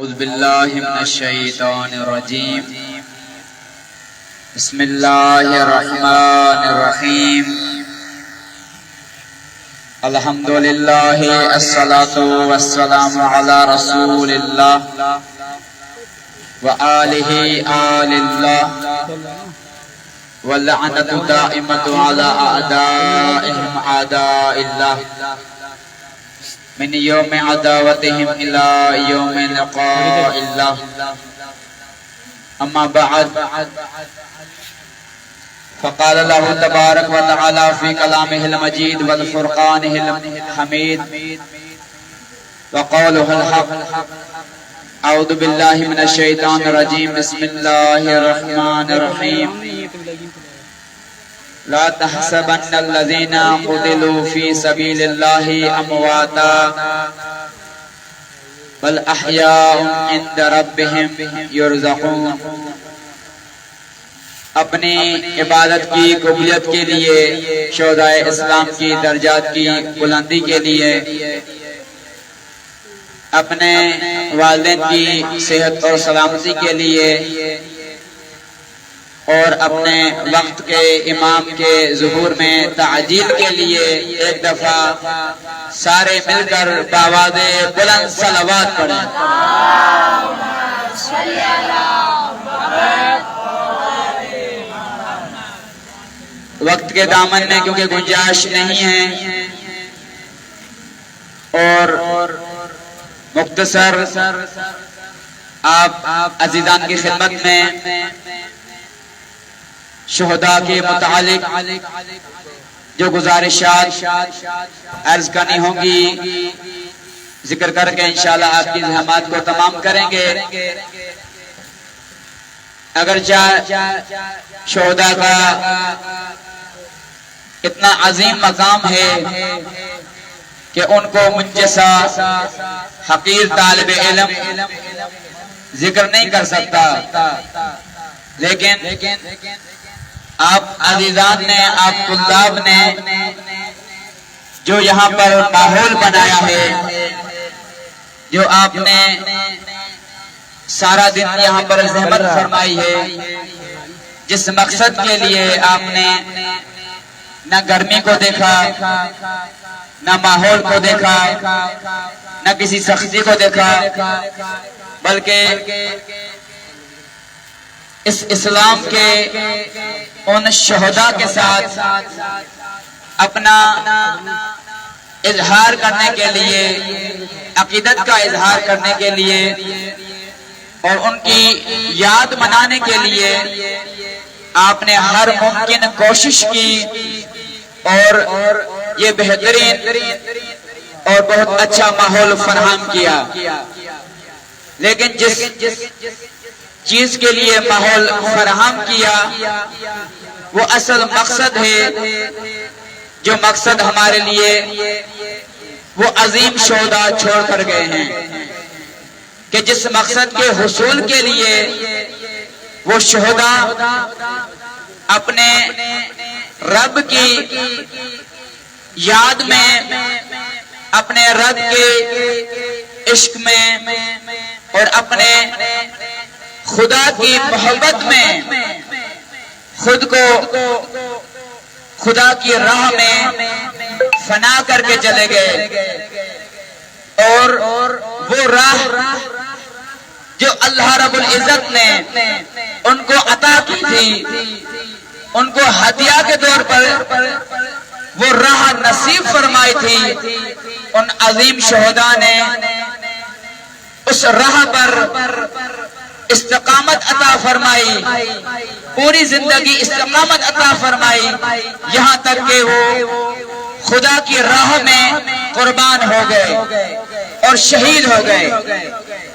اعوذ باللہ من الشیطان الرجیم بسم اللہ الرحمن الرحیم الحمدللہ الصلاة والسلام علی رسول اللہ وآلہ آل اللہ واللعنة دائمة على أعدائهم أعداء الله من يوم عداوتهم إلى يوم لقاء الله. أما بعد فقال الله تبارك وتعالى في كلامه المجيد والفرقانه الحميد وقوله الحق. أعوذ بالله من الشيطان الرجيم بسم الله الرحمن الرحيم لا تحسبن الذين قتلوا في سبيل الله أمواتا بل أحياء عند ربهم يرزقون. اپنی عبادت کی قبولیت کے لیے، شہدائے اسلام کی درجات کی بلندی کے لیے، اپنے والدین کی صحت اور سلامتی کے لیے اور اپنے وقت کے امام کے ظہور میں تعجیل کے لیے ایک دفعہ سارے مل کر بآواز بلند صلوات پڑھیں. وقت کے دامن میں کیونکہ گنجائش نہیں ہے اور مختصر آپ عزیزان کی خدمت میں شہداء کے متعلق جو گزارشات عرض کرنی ہوں گی ذکر کر کے انشاءاللہ آپ کی زحمات کو تمام کریں گے. اگرچہ شہداء کا اتنا عظیم مقام ہے کہ ان کو مجھ جیسا حقیر طالب علم ذکر نہیں کر سکتا، لیکن آپ عزیزان نے، آپ طلاب نے جو یہاں پر ماحول بنایا ہے، جو آپ نے سارا دن یہاں پر زحمت فرمائی ہے، جس مقصد کے لیے آپ نے نہ گرمی کو دیکھا، نہ ماحول کو دیکھا، نہ کسی سختی کو دیکھا، بلکہ اس اسلام کے ان شہداء کے ساتھ اپنا اظہار کرنے کے لیے، عقیدت کا اظہار کرنے کے لیے اور ان کی یاد منانے کے لیے آپ نے ہر ممکن کوشش کی اور یہ بہترین اور بہت اچھا ماحول فراہم کیا. لیکن جس چیز کے لیے ماحول فراہم کیا وہ اصل مقصد ہے، جو مقصد ہمارے لیے وہ عظیم شہداء چھوڑ کر گئے ہیں، کہ جس مقصد کے حصول کے لیے وہ شہداء اپنے رب کی یاد میں، اپنے رب کے عشق میں اور اپنے خدا کی محبت میں خود کو خدا کی راہ میں فنا کر کے چلے گئے. اور وہ راہ جو اللہ رب العزت نے ان کو عطا کی تھی، ان کو ہدیہ کے طور پر وہ راہ نصیب فرمائی تھی، ان عظیم شہداء نے اس راہ پر استقامت عطا فرمائی، پوری زندگی استقامت عطا فرمائی، یہاں تک کہ وہ خدا کی راہ میں قربان ہو گئے اور شہید ہو گئے.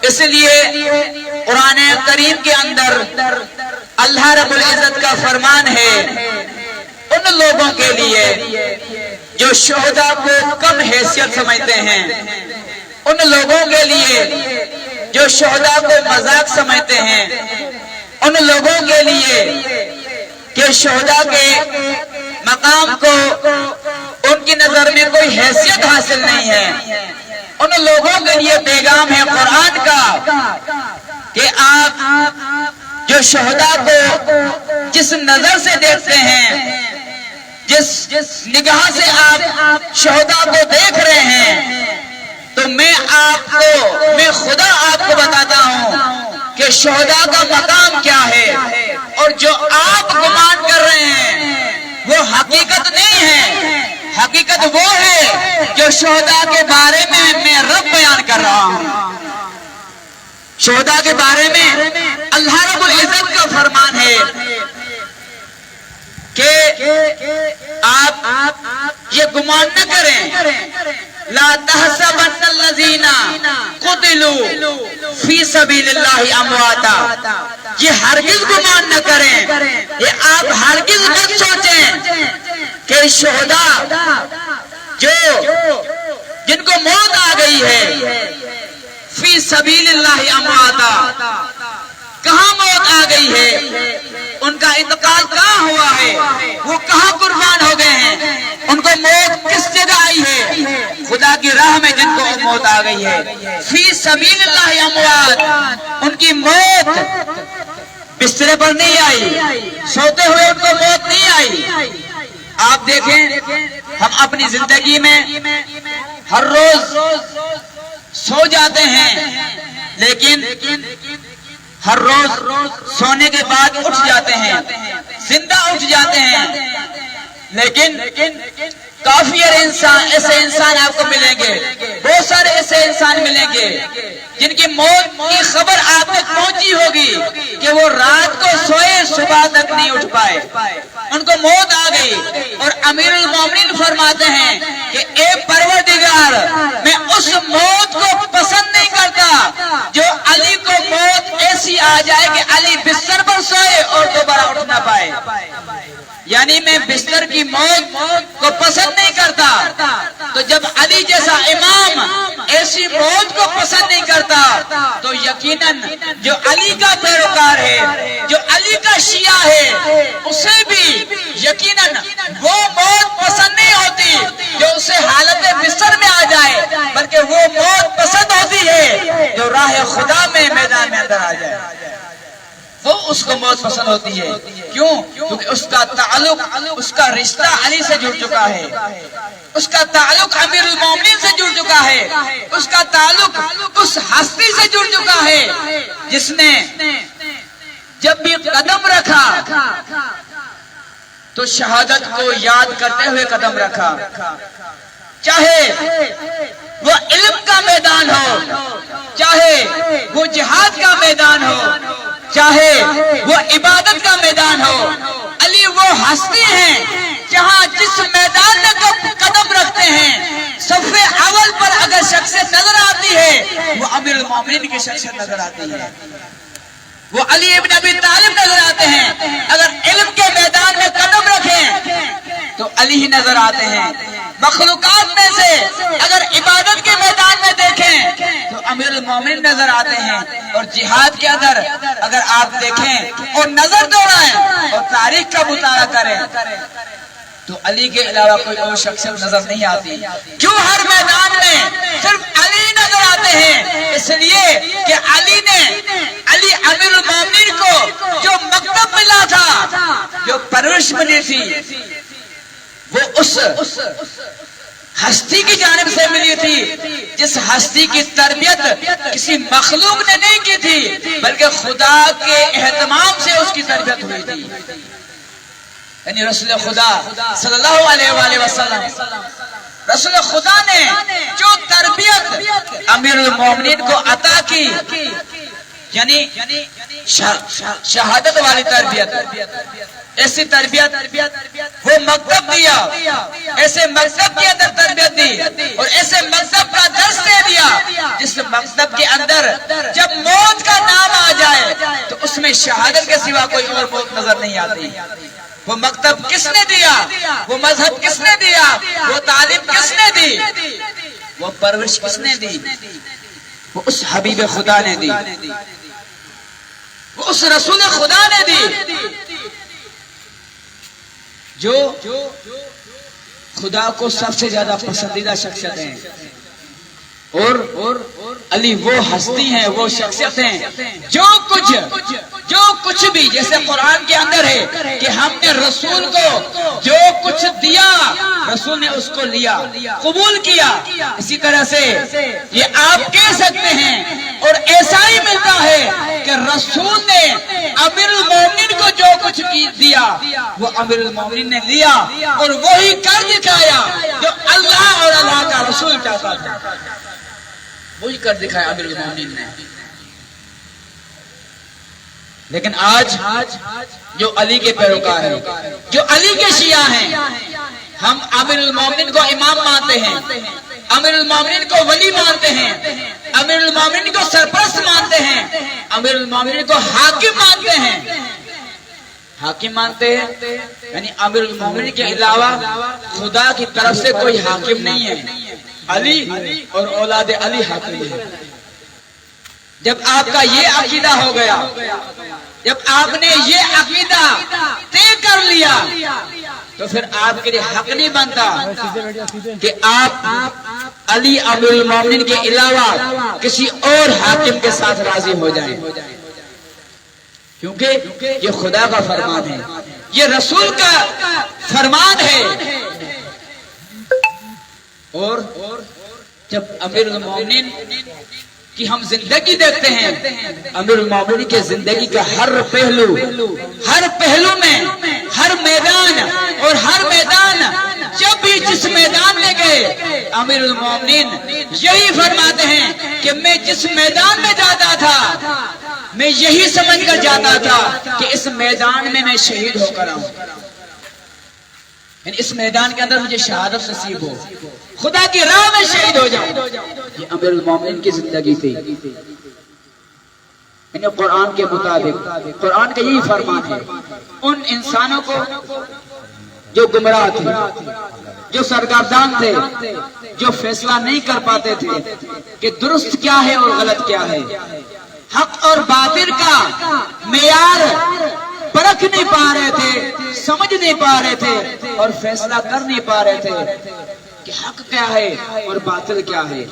اس لیے قرآن کریم کے اندر اللہ رب العزت کا فرمان ہے ان لوگوں کے لیے جو شہداء کو کم حیثیت سمجھتے ہیں، ان لوگوں کے لیے جو شہداء کو مذاق سمجھتے ہیں، ان لوگوں کے لیے کہ شہداء کے مقام کو ان کی نظر میں کوئی حیثیت حاصل نہیں ہے، ان لوگوں کے لیے پیغام ہے قرآن کا کہ آپ جو شہداء کو جس نظر سے دیکھتے ہیں، جس نگاہ سے آپ شہداء کو دیکھ رہے ہیں، تو میں خدا آپ کو بتاتا ہوں کہ شہداء کا مقام کیا ہے، اور جو آپ گمان کر رہے ہیں وہ حقیقت نہیں ہے۔ حقیقت وہ ہے جو شہداء کے بارے میں رب بیان کر رہا ہوں۔ شہداء کے بارے میں اللہ رب العزت کا فرمان ہے کہ آپ یہ گمان نہ کریں، لا تحسبن الذین قتلوا فی سبیل اللہ امواتا، یہ ہرگز گمان نہ کریں، یہ آپ ہرگز مت سوچیں کہ شہداء جن کو موت آ گئی ہے، فی سبیل اللہ امواتا، کہاں موت آ گئی ہے، ان کا انتقال کہاں ہوا ہے، وہ کہاں قربان ہو گئے ہیں، ان کو موت کس جگہ آئی ہے، خدا کی راہ میں جن کو موت آ گئی ہے، فی سبیل اللہ اموات، ان کی موت بسترے پر نہیں آئی، سوتے ہوئے ان کو موت نہیں آئی۔ آپ دیکھیں ہم اپنی زندگی میں ہر روز سو جاتے ہیں، لیکن ہر روز سونے کے بعد اٹھ جاتے ہیں، زندہ اٹھ جاتے ہیں، لیکن کافی ایسے انسان آپ کو ملیں گے، بہت سارے ایسے انسان ملیں گے جن کی موت کی خبر آپ تک پہنچی ہوگی کہ وہ رات کو سوئے صبح تک نہیں اٹھ پائے، ان کو موت آ گئی، اور امیر المومنین فرماتے ہیں کہ اے پروردگار، میں اس موت کو پسند نہیں کرتا جو علی کو موت ایسی آ جائے کہ علی بستر پر سوئے اور دوبارہ اٹھ نہ پائے، یعنی میں بستر کی موت کو پسند نہیں کرتا، تو جب علی جیسا امام ایسی موت کو پسند نہیں کرتا تو یقیناً جو علی کا پیروکار ہے، جو علی کا شیعہ ہے، اسے بھی یقیناً وہ موت پسند نہیں ہوتی جو اسے حالت بستر میں آ جائے، بلکہ وہ موت پسند ہوتی ہے جو راہ خدا میں میدان میں اندر آ جائے، وہ اس کو موت پسند ہوتی ہے۔ کیوں؟ کیونکہ اس کا تعلق، اس کا رشتہ علی سے جڑ چکا ہے، اس کا تعلق امیر المومنین سے جڑ چکا ہے، اس کا تعلق اس ہستی سے جڑ چکا ہے جس نے جب بھی قدم رکھا تو شہادت کو یاد کرتے ہوئے قدم رکھا، چاہے وہ علم کا میدان ہو، چاہے وہ جہاد کا میدان ہو، چاہے وہ عبادت کا میدان ہو، علی وہ ہستی ہیں جہاں جس میدان میں قدم رکھتے ہیں، صف اول پر اگر شخصیت نظر آتی ہے وہ امیر المومنین کی شخصیت نظر آتی ہے، وہ علی ابن ابی طالب نظر آتے ہیں۔ اگر علم کے میدان میں قدم رکھیں تو علی ہی نظر آتے ہیں، مخلوقات میں سے اگر عبادت کے میدان میں دیکھیں تو امیر المومنین نظر آتے ہیں، اور جہاد کے اندر اگر آپ دیکھیں اور نظر دوڑائیں اور تاریخ کا مطالعہ کریں تو علی کے علاوہ کوئی اور شخصیت نظر نہیں آتی۔ کیوں ہر میدان میں صرف علی نظر آتے ہیں؟ اس لیے کہ علی امیر المومنین کو جو مکتب ملا تھا، جو پرورش ملی تھی، وہ اس ہستی کی جانب سے ملی تھی جس ہستی کی تربیت کسی مخلوق نے نہیں کی تھی، بلکہ خدا کے اہتمام سے اس کی تربیت ہوئی تھی، یعنی رسول خدا صلی اللہ علیہ وآلہ وسلم، رسول خدا نے جو تربیت امیر المومنین کو عطا کی، یعنی شہادت والی تربیت، ایسی تربیت، وہ مکتب دیا، ایسے مکتب کے اندر تربیت دی اور ایسے مکتب کا درس دے دیا جس مکتب کے اندر جب موت کا نام آ جائے تو اس میں شہادت کے سوا کوئی اور موت نظر نہیں آتی۔ وہ مکتب کس نے دیا؟ وہ مذہب کس نے دیا؟ وہ تعلیم کس نے دی؟ وہ پرورش کس نے دی؟ وہ اس حبیب خدا نے دی، وہ اس رسول خدا نے دی جو خدا کو سب سے زیادہ پسندیدہ شخصیت ہیں، اور علی وہ ہستی ہیں، وہ شخصیت ہیں جو کچھ بھی جیسے قرآن کے اندر ہے کہ ہم نے رسول کو جو کچھ دیا رسول نے اس کو لیا، قبول کیا، اسی طرح سے یہ آپ کہہ سکتے ہیں اور ایسا ہی ملتا ہے کہ رسول نے امیر المومنین کو جو کچھ دیا وہ امیر المومنین نے لیا اور وہی کر دکھایا جو اللہ اور اللہ کا رسول چاہتا تھا، وہی کر دکھایا امیر المومنین نے۔ لیکن آج جو علی کے پیروکار ہیں، جو علی کے شیعہ ہیں، ہم امیر المومنین کو امام مانتے ہیں، امیر المومنین کو ولی مانتے ہیں، امیر المومنین کو سرپرست مانتے ہیں، امیر المومنین کو حاکم مانتے ہیں۔ حاکم مانتے ہیں یعنی امیر المومنین کے علاوہ خدا کی طرف سے کوئی حاکم نہیں ہے، علی اور اولاد علی حاکم ہے۔ جب آپ کا یہ عقیدہ ہو گیا، جب آپ نے یہ عقیدہ طے کر لیا تو پھر آپ کے لیے حق نہیں بنتا کہ آپ علی امیر المومنین کے علاوہ کسی اور حاکم کے ساتھ راضی ہو جائیں، کیونکہ یہ خدا کا فرمان ہے، یہ رسول کا فرمان ہے۔ اور جب امیر المومنین کی ہم زندگی دیکھتے ہیں، امیر المومنین کی زندگی کا ہر پہلو میں، ہر میدان اور ہر میدان، جب بھی جس میدان میں گئے امیر المومنین یہی فرماتے ہیں کہ میں جس میدان میں جاتا تھا میں یہی سمجھ کر جاتا تھا کہ اس میدان میں شہید ہو کر آؤں، یعنی اس میدان کے اندر مجھے شہادت نصیب ہو، خدا کی راہ میں شہید ہو جاؤں۔ یہ امیر المومنین کی زندگی تھی، یعنی قرآن کے مطابق، قرآن کا یہی فرمان ہے۔ ان انسانوں کو جو گمراہ تھے، جو سرگردان تھے، جو فیصلہ نہیں کر پاتے تھے کہ درست کیا ہے اور غلط کیا ہے، حق اور باطل کا معیار پرکھ نہیں پا رہے تھے، سمجھ نہیں پا رہے تھے اور فیصلہ کر نہیں پا رہے تھے کہ حق کیا ہے اور باطل کیا ہے۔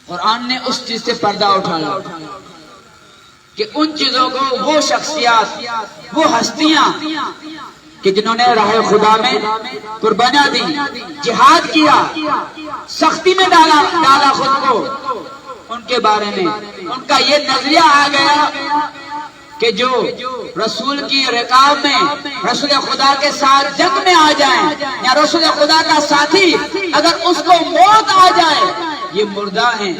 قرآن نے اس چیز سے پردہ اٹھایا کہ ان چیزوں کو وہ شخصیات، وہ ہستیاں کہ جنہوں نے راہ خدا میں قربانیاں دی، جہاد کیا، سختی میں ڈالا خود کو، ان کے بارے میں ان کا یہ نظریہ آ گیا کہ جو رسول کی رکاب میں رسول خدا کے ساتھ جنگ میں آ جائیں یا رسول خدا کا ساتھی اگر اس کو موت آ جائے یہ مردہ ہیں۔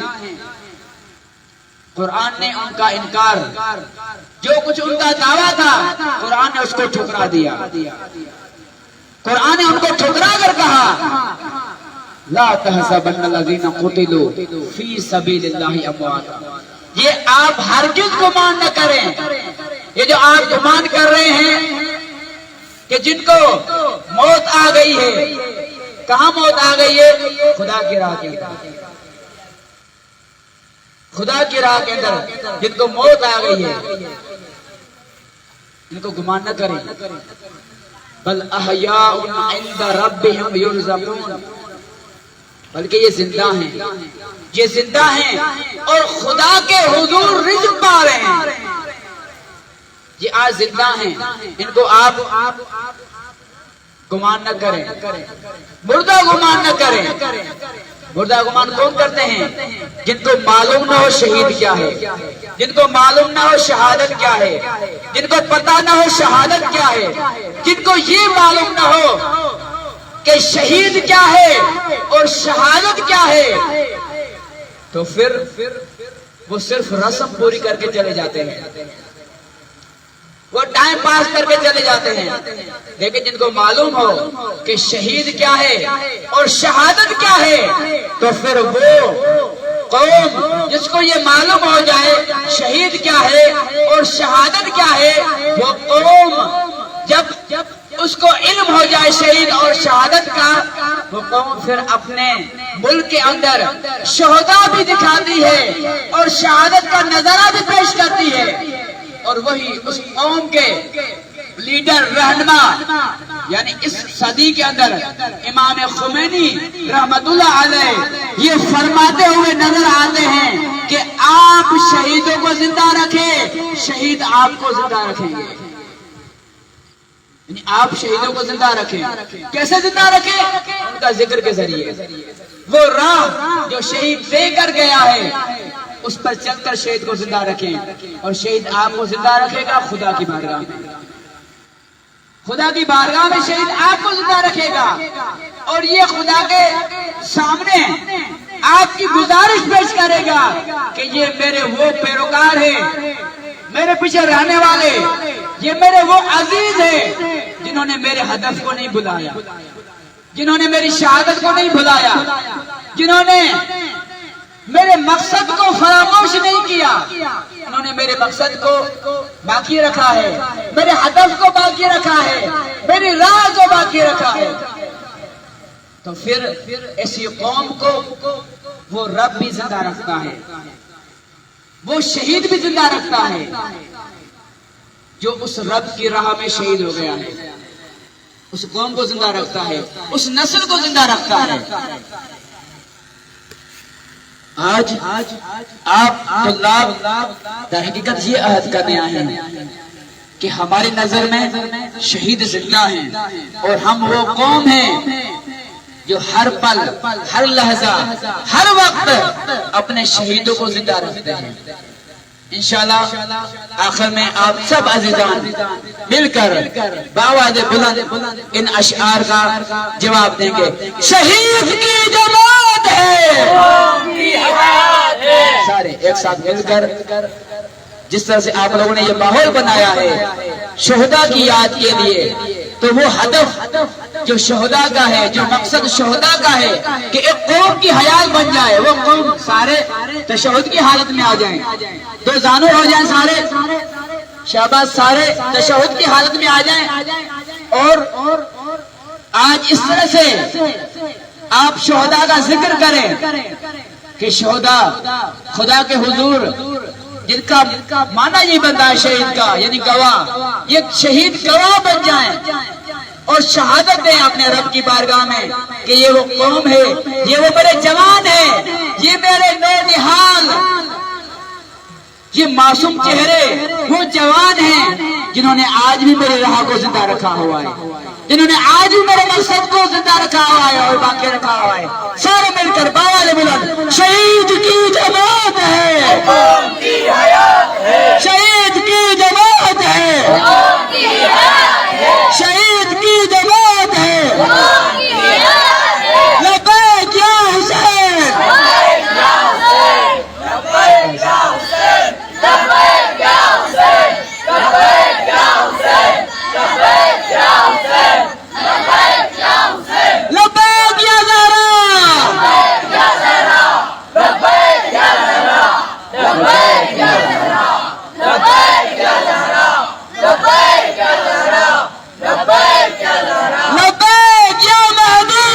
قرآن نے ان کا انکار، جو کچھ ان کا دعویٰ تھا قرآن نے اس کو ٹھکرا دیا۔ قرآن نے ان کو ٹھکرا کر کہا لا تحسبن الذین قتلوا فی سبیل اللہ امواتا، یہ آپ ہرگز گمان نہ کریں، یہ جو آپ گمان کر رہے ہیں کہ جن کو موت آ گئی ہے، کہاں موت آ گئی ہے؟ خدا کی راہ کے اندر، خدا کی راہ کے اندر جن کو موت آ گئی ہے ان کو گمان نہ کریں، بل احیاء عند ربهم یرزقون، بلکہ یہ زندہ ہیں، یہ زندہ ہیں اور خدا کے حضور رزق پا رہے ہیں۔ یہ آج زندہ ہیں، ان کو آپ گمان نہ کریں، مردہ گمان نہ کریں۔ مردہ گمان کون کرتے ہیں؟ جن کو معلوم نہ ہو شہید کیا ہے، جن کو معلوم نہ ہو شہادت کیا ہے، جن کو پتہ نہ ہو شہادت کیا ہے، جن کو یہ معلوم نہ ہو کہ شہید کیا ہے اور شہادت کیا ہے، تو پھر وہ صرف رسم پوری کر کے چلے جاتے ہیں، وہ ٹائم پاس کر کے چلے جاتے ہیں۔ لیکن جن کو معلوم ہو کہ شہید کیا ہے اور شہادت کیا ہے، تو پھر وہ قوم جس کو یہ معلوم ہو جائے شہید کیا ہے اور شہادت کیا ہے، وہ قوم جب اس کو علم ہو جائے شہید اور شہادت کا، وہ قوم پھر اپنے ملک کے اندر شہداء بھی دکھاتی ہے اور شہادت کا نظارہ بھی پیش کرتی ہے، اور وہی اس قوم کے لیڈر رہنما یعنی اس صدی کے اندر امام خمینی رحمت اللہ علیہ یہ فرماتے ہوئے نظر آتے ہیں کہ آپ شہیدوں کو زندہ رکھیں، شہید آپ کو زندہ رکھیں گے. یعنی آپ شہیدوں کو زندہ رکھیں. کیسے زندہ رکھیں؟ ان کا ذکر کے ذریعے. وہ راہ جو شہید دے کر گیا ہے اس پر چل کر شہید کو زندہ رکھیں، اور شہید آپ کو زندہ رکھے گا خدا کی بارگاہ میں. خدا کی بارگاہ میں شہید آپ کو زندہ رکھے گا، اور یہ خدا کے سامنے آپ کی گزارش پیش کرے گا کہ یہ میرے وہ پیروکار ہیں، میرے پیچھے رہنے والے، یہ میرے وہ عزیز ہیں جنہوں نے میرے ہدف کو نہیں بلایا، جنہوں نے میری شہادت کو نہیں بلایا، جنہوں نے میرے مقصد کو فراموش نہیں کیا، انہوں نے میرے مقصد کو باقی رکھا ہے، میرے ہدف کو باقی رکھا ہے، میری راہ کو باقی رکھا ہے. تو پھر ایسی قوم کو وہ رب بھی زندہ رکھتا ہے، وہ شہید بھی زندہ رکھتا ہے جو اس رب کی راہ میں شہید ہو گیا ہے. اس قوم کو زندہ رکھتا ہے، اس نسل کو زندہ رکھتا ہے. آج آپ طلاب در حقیقت یہ عہد کرنے آئے ہیں کہ ہماری نظر میں شہید زندہ ہیں، اور ہم وہ قوم ہیں جو ہر پل، ہر لحظہ، ہر وقت اپنے شہیدوں کو زندہ رکھتے ہیں. انشاءاللہ آخر میں آپ سب عزیزان مل کر بآواز بلند ان اشعار کا جواب دیں گے. شہید کی جماعت ہے، سارے ایک ساتھ مل کر جس طرح سے آپ لوگوں نے یہ ماحول بنایا ہے شہداء کی یاد کے لیے، تو وہ ہدف جو شہداء کا ہے، جو مقصد شہداء کا ہے کہ ایک قوم کی حیات بن جائے، وہ قوم سارے تشہد کی حالت میں آ جائیں، دو زانو ہو جائیں، سارے شہباز سارے تشہد کی حالت میں آ جائیں. اور آج اس طرح سے آپ شہداء کا ذکر کریں کہ شہداء خدا کے حضور جن کا معنی یہ بنتا ہے شہید کا یعنی گواہ، یہ شہید گواہ بن جائیں اور شہادت دیں اپنے رب کی بارگاہ میں کہ یہ وہ قوم ہے، یہ وہ میرے جوان ہے، یہ میرے نونہال، یہ معصوم چہرے وہ جوان ہیں جنہوں نے آج بھی میری راہ کو زندہ رکھا ہوا ہے، جنہوں نے آج بھی میرے مقصد کو زندہ رکھا ہوا ہے اور باقی رکھا ہوا ہے. سارے مل کر بآواز بلند شہید کی جماعت ہے، شہید کی جماعت ہے، شہید کی جماعت ہے. لبیک یا حسین، لبیک یا زہرا، لبیک یا مہدی.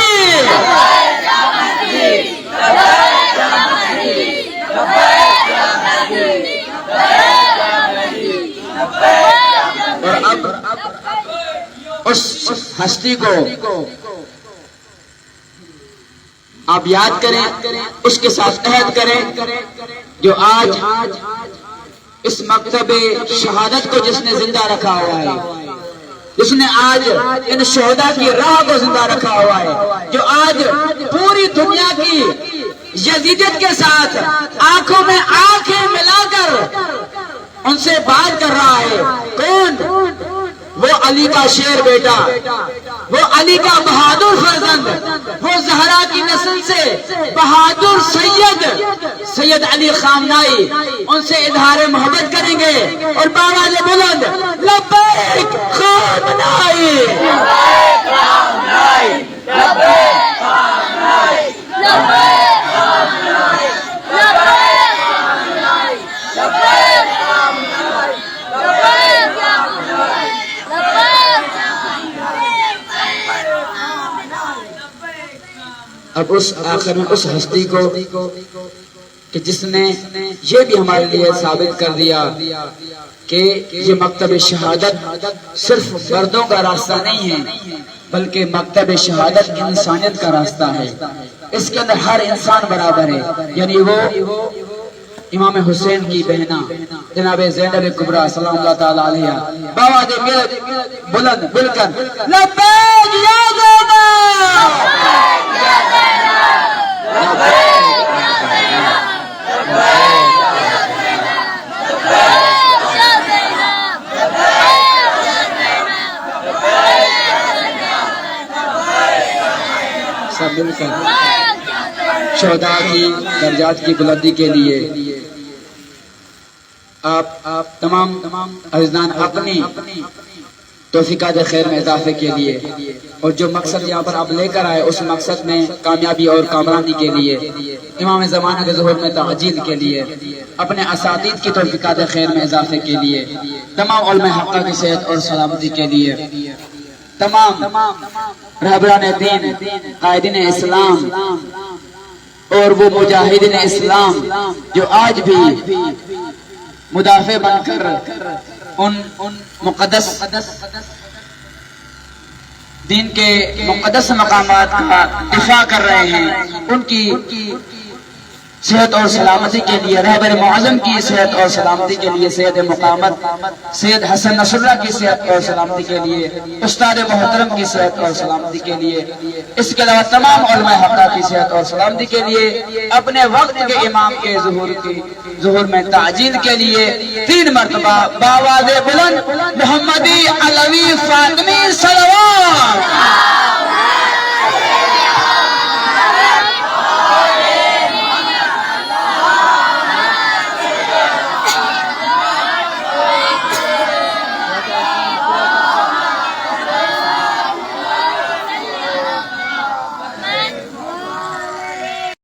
اور اب اس ہستی کو آپ یاد کریں، اس کے ساتھ عہد کریں جو آج اس مکتب شہادت کو جس نے زندہ رکھا ہوا ہے، جس نے آج ان شہداء کی راہ کو زندہ رکھا ہوا ہے، جو آج پوری دنیا کی یزیدیت کے ساتھ آنکھوں میں آنکھیں ملا کر ان سے بات کر رہا ہے. کون؟ وہ علی کا شیر بیٹا، وہ علی کا بہادر فرزند، وہ زہرا کی نسل سے بہادر سید علی خامنائی، ان سے اظہار محبت کریں گے اور بآواز بلند لبیک خامنائی، لبیک خامنائی، لبیک خامنائی، لبیک خامنائی، لبیک خامنائی، لبیک خامنائی، لبیک خامنائی. اب اس آخر میں اس ہستی کو کہ جس نے یہ بھی ہمارے لیے ثابت کر دیا کہ یہ مکتب شہادت صرف مردوں کا راستہ نہیں ہے، بلکہ مکتب شہادت انسانیت کا راستہ ہے۔ اس کے اندر ہر انسان برابر ہے، یعنی وہ امام حسین کی بہنا جناب زینب کبریٰ سلام اللہ تعالی علیہ باواد بلند بل کر لبیک یا زینب، سب مل کر شہداء کی درجات کی بلندی کے لیے آپ تمام عزیزان اپنی توفیقات خیر میں اضافے کے لیے اور جو مقصد یہاں پر آپ لے کر آئے اس مقصد میں کامیابی اور کامرانی کے لیے، امام زمانہ کے ظہور میں تعجیل کے لیے، اپنے اساتید کی توفیقات خیر میں اضافے کے لیے، تمام علماء حق کی صحت اور سلامتی کے لیے، تمام رہبران دین، قائدین اسلام اور وہ مجاہدین اسلام جو آج بھی مدافع بن کر ان مقدس دین کے مقدس مقامات کا دفاع کر رہے ہیں، ان کی صحت اور سلامتی کے لیے، رہبر معظم کی صحت اور سلامتی کے لیے، سید مقامت سید حسن نصر اللہ کی صحت اور سلامتی کے لیے، استاد محترم کی صحت اور سلامتی کے لیے، اس کے علاوہ تمام علماء حق کی صحت اور سلامتی کے لیے، اپنے وقت کے امام کے ظہور میں تعجیل کے لیے 3 مرتبہ باواد بلند محمدی علوی فاطمی صلوات